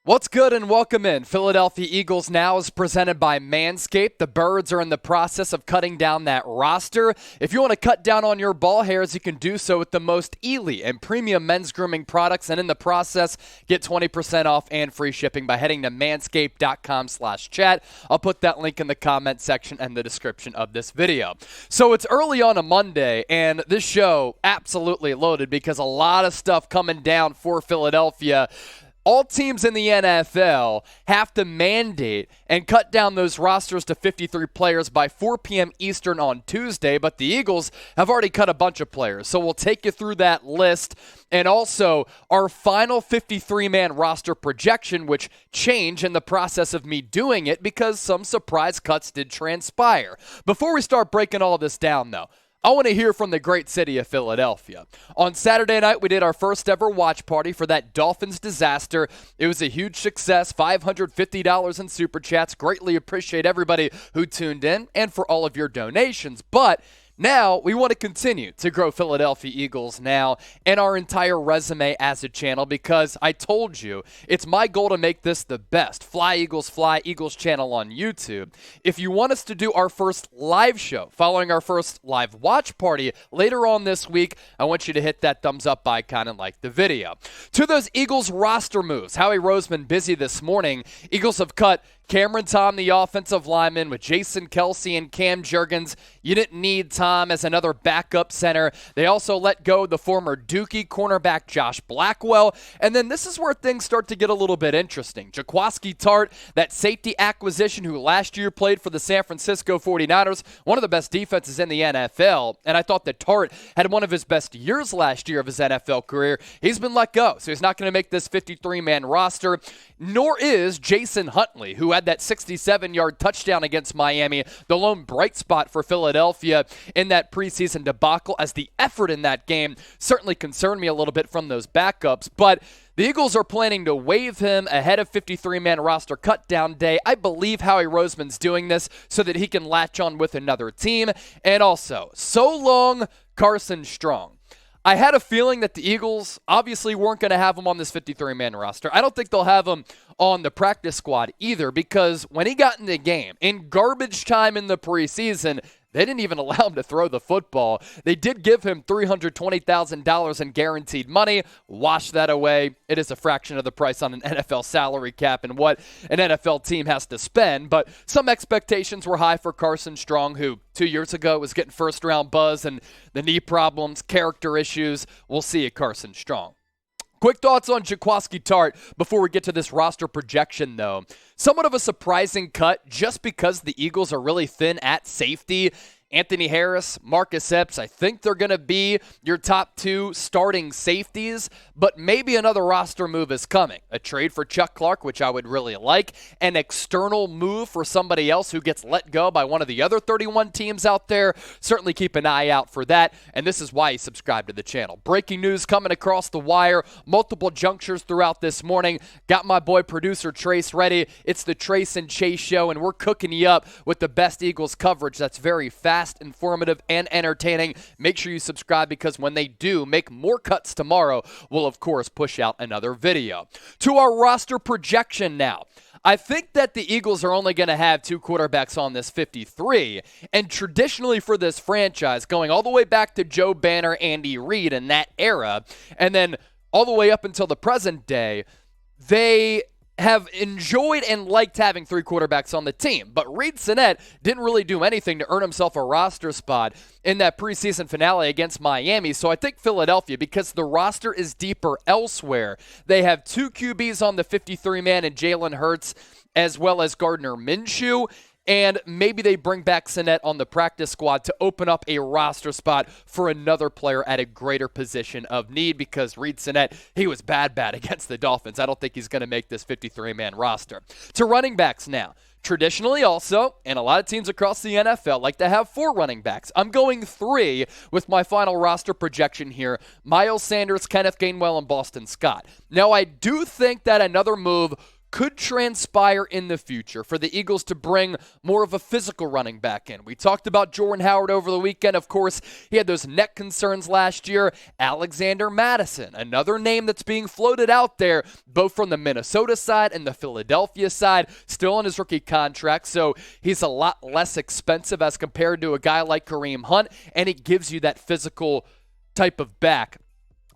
What's good and welcome in. Philadelphia Eagles Now is presented by Manscaped. The Birds are in the process of cutting down that roster. If you want to cut down on your ball hairs, you can do so with the most elite and premium men's grooming products, and in the process, get 20% off and free shipping by heading to manscaped.com/chat. I'll put that link in the comment section and the description of this video. So it's early on a Monday, and this show absolutely loaded because a lot of stuff coming down for Philadelphia. All teams in the NFL have to mandate and cut down those rosters to 53 players by 4 p.m. Eastern on Tuesday, but the Eagles have already cut a bunch of players. So we'll take you through that list and also our final 53-man roster projection, which changed in the process of me doing it because some surprise cuts did transpire. Before we start breaking all this down, though, I want to hear from the great city of Philadelphia. On Saturday night, we did our first ever watch party for that Dolphins disaster. It was a huge success, $550 in Super Chats. Greatly appreciate everybody who tuned in and for all of your donations. But now, we want to continue to grow Philadelphia Eagles Now and our entire resume as a channel because I told you it's my goal to make this the best Fly Eagles channel on YouTube. If you want us to do our first live show following our first live watch party later on this week, I want you to hit that thumbs up icon and like the video. To those Eagles roster moves, Howie Roseman busy this morning. Eagles have cut Cameron Tom, the offensive lineman, with Jason Kelce and Cam Jurgens. You didn't need Tom as another backup center. They also let go the former Dookie cornerback Josh Blackwell. And then this is where things start to get a little bit interesting. Jaquiski Tartt, that safety acquisition who last year played for the San Francisco 49ers, one of the best defenses in the NFL. And I thought that Tartt had one of his best years last year of his NFL career. He's been let go, so he's not going to make this 53-man roster. Nor is Jason Huntley, who had that 67-yard touchdown against Miami, the lone bright spot for Philadelphia in that preseason debacle, as the effort in that game certainly concerned me a little bit from those backups. But the Eagles are planning to waive him ahead of 53-man roster cutdown day. I believe Howie Roseman's doing this so that he can latch on with another team. And also, so long, Carson Strong. I had a feeling that the Eagles obviously weren't going to have him on this 53-man roster. I don't think they'll have him on the practice squad either because when he got in the game, in garbage time in the preseason, they didn't even allow him to throw the football. They did give him $320,000 in guaranteed money. Wash that away. It is a fraction of the price on an NFL salary cap and what an NFL team has to spend. But some expectations were high for Carson Strong, who 2 years ago was getting first-round buzz and the knee problems, character issues. We'll see at Carson Strong. Quick thoughts on Jaquiski Tartt before we get to this roster projection, though. Somewhat of a surprising cut just because the Eagles are really thin at safety. Anthony Harris, Marcus Epps, I think they're going to be your top two starting safeties, but maybe another roster move is coming. A trade for Chuck Clark, which I would really like. An external move for somebody else who gets let go by one of the other 31 teams out there. Certainly keep an eye out for that, and this is why you subscribe to the channel. Breaking news coming across the wire. Multiple junctures throughout this morning. Got my boy producer Trace ready. It's the Trace and Chase show, and we're cooking you up with the best Eagles coverage that's very fast, informative, and entertaining. Make sure you subscribe because when they do make more cuts tomorrow, we'll of course push out another video. To our roster projection now. I think that the Eagles are only going to have two quarterbacks on this 53, and traditionally for this franchise, going all the way back to Joe Banner, Andy Reid in that era, and then all the way up until the present day, they have enjoyed and liked having three quarterbacks on the team. But Reid Sinnett didn't really do anything to earn himself a roster spot in that preseason finale against Miami. So I think Philadelphia, because the roster is deeper elsewhere, they have two QBs on the 53-man in Jalen Hurts as well as Gardner Minshew. And maybe they bring back Sinnett on the practice squad to open up a roster spot for another player at a greater position of need because Reid Sinnett, he was bad against the Dolphins. I don't think he's going to make this 53-man roster. To running backs now. Traditionally also, and a lot of teams across the NFL like to have 4 running backs. I'm going 3 with my final roster projection here. Miles Sanders, Kenneth Gainwell, and Boston Scott. Now, I do think that another move could transpire in the future for the Eagles to bring more of a physical running back in. We talked about Jordan Howard over the weekend. Of course, he had those neck concerns last year. Alexander Mattison, another name that's being floated out there, both from the Minnesota side and the Philadelphia side, still on his rookie contract, so he's a lot less expensive as compared to a guy like Kareem Hunt, and it gives you that physical type of back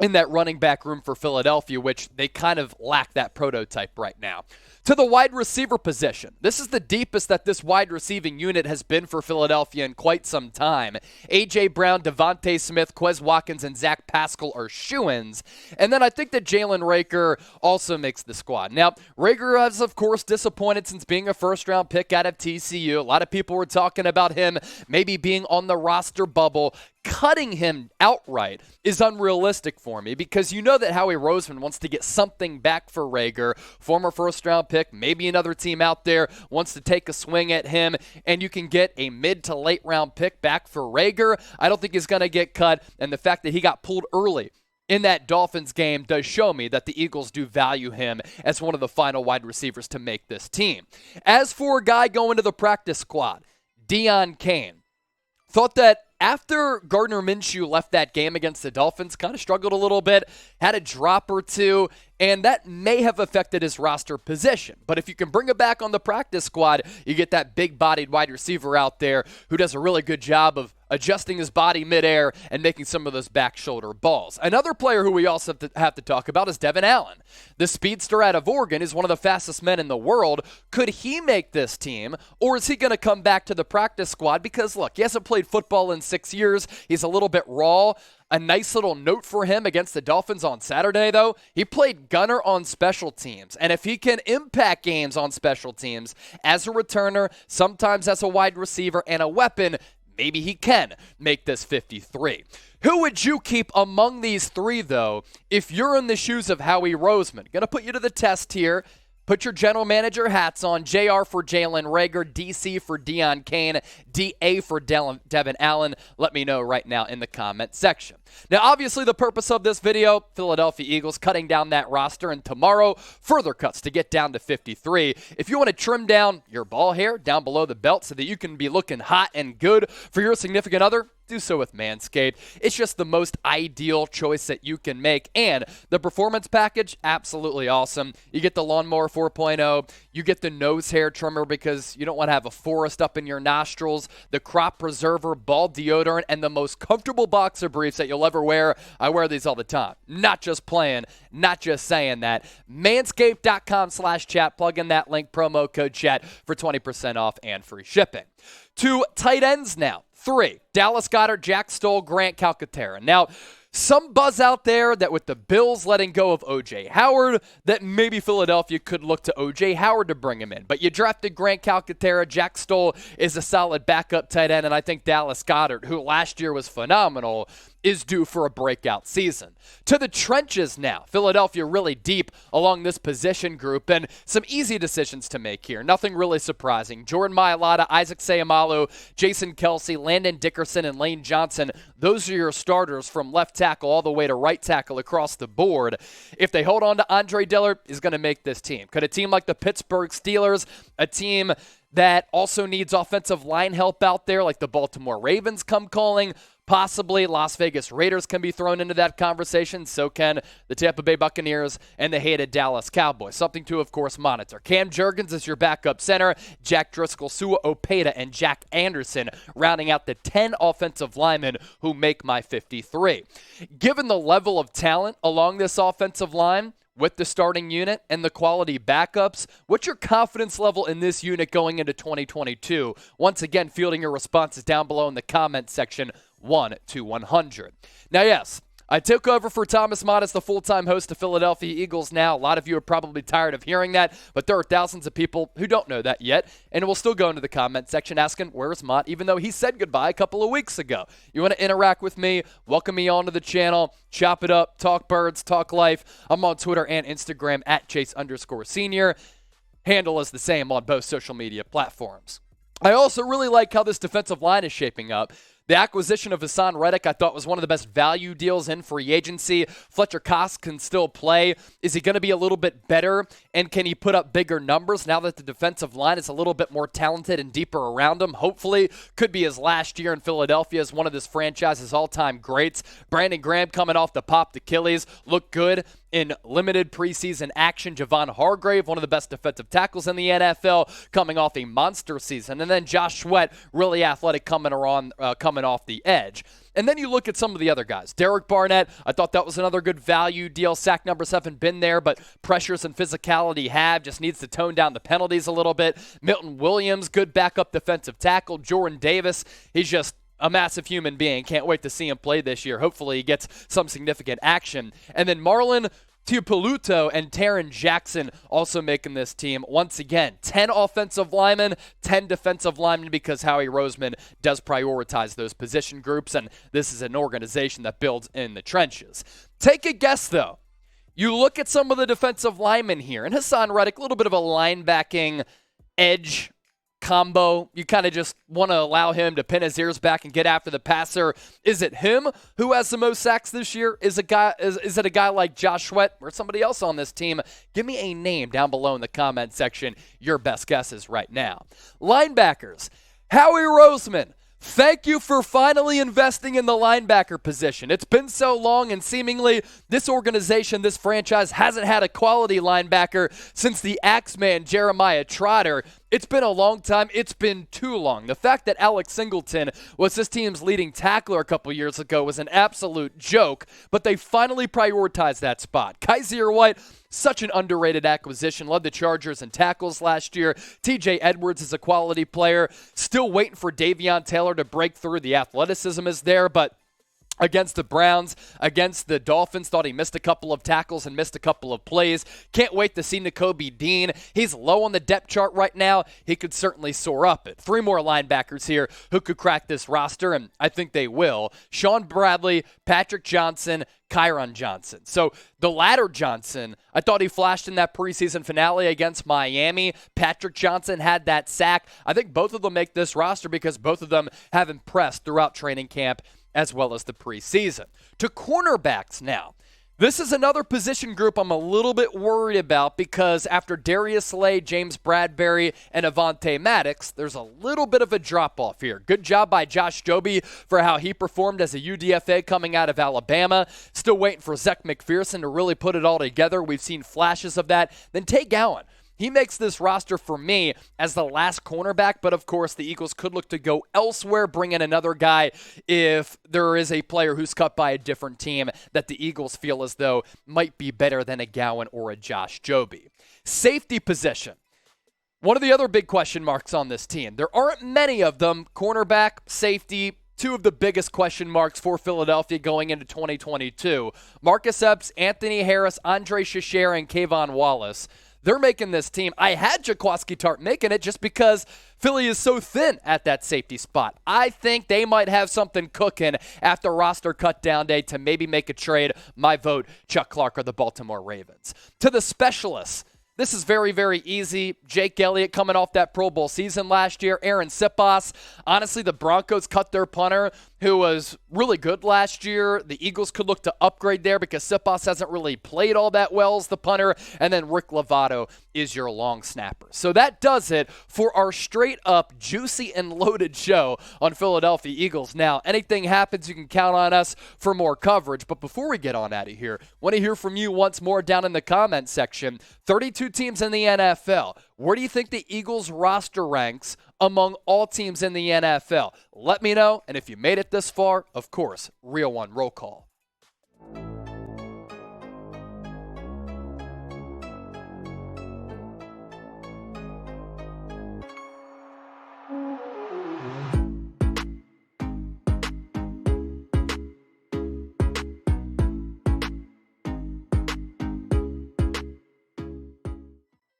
in that running back room for Philadelphia, which they kind of lack that prototype right now. To the wide receiver position. This is the deepest that this wide receiving unit has been for Philadelphia in quite some time. A.J. Brown, Devontae Smith, Quez Watkins, and Zach Pascal are shoo-ins. And then I think that Jalen Reagor also makes the squad. Now, Reagor has, of course, disappointed since being a first-round pick out of TCU. A lot of people were talking about him maybe being on the roster bubble. Cutting him outright is unrealistic for me because you know that Howie Roseman wants to get something back for Reagor, former first-round pick, maybe another team out there wants to take a swing at him, and you can get a mid to late round pick back for Reagor. I don't think he's going to get cut, and the fact that he got pulled early in that Dolphins game does show me that the Eagles do value him as one of the final wide receivers to make this team. As for a guy going to the practice squad, Deon Cain, thought that after Gardner Minshew left that game against the Dolphins, kind of struggled a little bit, had a drop or two, and that may have affected his roster position. But if you can bring it back on the practice squad, you get that big-bodied wide receiver out there who does a really good job of adjusting his body midair and making some of those back shoulder balls. Another player who we also have to talk about is Devin Allen. The speedster out of Oregon is one of the fastest men in the world. Could he make this team, or is he going to come back to the practice squad? Because, look, he hasn't played football in 6 years. He's a little bit raw. A nice little note for him against the Dolphins on Saturday, though, he played gunner on special teams. And if he can impact games on special teams as a returner, sometimes as a wide receiver and a weapon, maybe he can make this 53. Who would you keep among these three, though, if you're in the shoes of Howie Roseman? Going to put you to the test here. Put your general manager hats on. JR for Jalen Reagor, DC for Deon Cain, DA for Devin Allen. Let me know right now in the comment section. Now, obviously, the purpose of this video, Philadelphia Eagles cutting down that roster, and tomorrow, further cuts to get down to 53. If you want to trim down your ball hair down below the belt so that you can be looking hot and good for your significant other, do so with Manscaped. It's just the most ideal choice that you can make. And the performance package, absolutely awesome. You get the Lawnmower 4.0. You get the nose hair trimmer because you don't want to have a forest up in your nostrils. The Crop Preserver ball deodorant and the most comfortable boxer briefs that you'll ever wear. I wear these all the time. Not just playing, not just saying that. Manscaped.com/chat. Plug in that link, promo code chat for 20% off and free shipping. To tight ends now. 3, Dallas Goedert, Jack Stoll, Grant Calcaterra. Now, some buzz out there that with the Bills letting go of O.J. Howard, that maybe Philadelphia could look to O.J. Howard to bring him in. But you drafted Grant Calcaterra. Jack Stoll is a solid backup tight end, and I think Dallas Goedert, who last year was phenomenal, is due for a breakout season. To the trenches now. Philadelphia really deep along this position group, and some easy decisions to make here. Nothing really surprising. Jordan Mailata, Isaac Seumalo, Jason Kelsey, Landon Dickerson, and Lane Johnson. Those are your starters from left tackle all the way to right tackle across the board. If they hold on to Andre Dillard, he's going to make this team. Could a team like the Pittsburgh Steelers, a team that also needs offensive line help out there like the Baltimore Ravens come calling? Possibly Las Vegas Raiders can be thrown into that conversation. So can the Tampa Bay Buccaneers and the hated Dallas Cowboys. Something to, of course, monitor. Cam Jurgens is your backup center. Jack Driscoll, Sua Opeta, and Jack Anderson rounding out the 10 offensive linemen who make my 53. Given the level of talent along this offensive line, with the starting unit and the quality backups, what's your confidence level in this unit going into 2022? Once again, fielding your responses down below in the comment section, 1 to 100. Now, yes, I took over for Thomas Mott as the full-time host of Philadelphia Eagles now. A lot of you are probably tired of hearing that, but there are thousands of people who don't know that yet, and we'll still go into the comment section asking, where's Mott, even though he said goodbye a couple of weeks ago. You want to interact with me, welcome me onto the channel, chop it up, talk birds, talk life. I'm on Twitter and Instagram at Chase_Senior. Handle is the same on both social media platforms. I also really like how this defensive line is shaping up. The acquisition of Hassan Reddick I thought was one of the best value deals in free agency. Fletcher Cox can still play. Is he going to be a little bit better, and can he put up bigger numbers now that the defensive line is a little bit more talented and deeper around him? Hopefully, could be his last year in Philadelphia as one of this franchise's all-time greats. Brandon Graham coming off the popped Achilles, looked good in limited preseason action. Javon Hargrave, one of the best defensive tackles in the NFL, coming off a monster season. And then Josh Sweat, really athletic, coming off the edge. And then you look at some of the other guys. Derek Barnett, I thought that was another good value deal. Sack numbers haven't been there, but pressures and physicality have. Just needs to tone down the penalties a little bit. Milton Williams, good backup defensive tackle. Jordan Davis, he's just a massive human being. Can't wait to see him play this year. Hopefully he gets some significant action. And then Marlon Tuipulotu and Taron Jackson also making this team. Once again, 10 offensive linemen, 10 defensive linemen, because Howie Roseman does prioritize those position groups, and this is an organization that builds in the trenches. Take a guess, though. You look at some of the defensive linemen here, and Hassan Reddick, a little bit of a linebacking edge combo. You kind of just want to allow him to pin his ears back and get after the passer. Is it him who has the most sacks this year? Is it a guy like Josh Sweat or somebody else on this team? Give me a name down below in the comment section. Your best guesses right now. Linebackers. Howie Roseman. Thank you for finally investing in the linebacker position. It's been so long, and seemingly this organization, this franchise, hasn't had a quality linebacker since the Axeman Jeremiah Trotter. It's been a long time. It's been too long. The fact that Alex Singleton was this team's leading tackler a couple years ago was an absolute joke, but they finally prioritized that spot. Kaiser White, such an underrated acquisition, led the Chargers in tackles last year. TJ Edwards is a quality player. Still waiting for Deon Taylor to break through. The athleticism is there, but against the Browns, against the Dolphins, thought he missed a couple of tackles and missed a couple of plays. Can't wait to see Nakobe Dean. He's low on the depth chart right now. He could certainly soar up it. 3 more linebackers here who could crack this roster, and I think they will. Sean Bradley, Patrick Johnson, Kyron Johnson. So the latter Johnson, I thought he flashed in that preseason finale against Miami. Patrick Johnson had that sack. I think both of them make this roster because both of them have impressed throughout training camp as well as the preseason. To cornerbacks now. This is another position group I'm a little bit worried about because after Darius Slay, James Bradbury, and Avonte Maddox, there's a little bit of a drop-off here. Good job by Josh Jobe for how he performed as a UDFA coming out of Alabama. Still waiting for Zech McPherson to really put it all together. We've seen flashes of that. Then Tay Gowan. He makes this roster for me as the last cornerback, but of course the Eagles could look to go elsewhere, bring in another guy if there is a player who's cut by a different team that the Eagles feel as though might be better than a Gowan or a Josh Jobe. Safety position. One of the other big question marks on this team. There aren't many of them. Cornerback, safety, 2 of the biggest question marks for Philadelphia going into 2022. Marcus Epps, Anthony Harris, Andre Chachere, and Kayvon Wallace. They're making this team. I had Jaquiski Tartt making it just because Philly is so thin at that safety spot. I think they might have something cooking after roster cut down day to maybe make a trade. My vote, Chuck Clark or the Baltimore Ravens. To the specialists. This is very, very easy. Jake Elliott coming off that Pro Bowl season last year. Aaron Siposs. Honestly, the Broncos cut their punter, who was really good last year. The Eagles could look to upgrade there because Siposs hasn't really played all that well as the punter. And then Rick Lovato is your long snapper. So that does it for our straight-up juicy and loaded show on Philadelphia Eagles. Now, anything happens, you can count on us for more coverage. But before we get on out of here, want to hear from you once more down in the comment section. 32 teams in the NFL. Where do you think the Eagles roster ranks among all teams in the NFL? Let me know. And if you made it this far, of course, Real One Roll Call.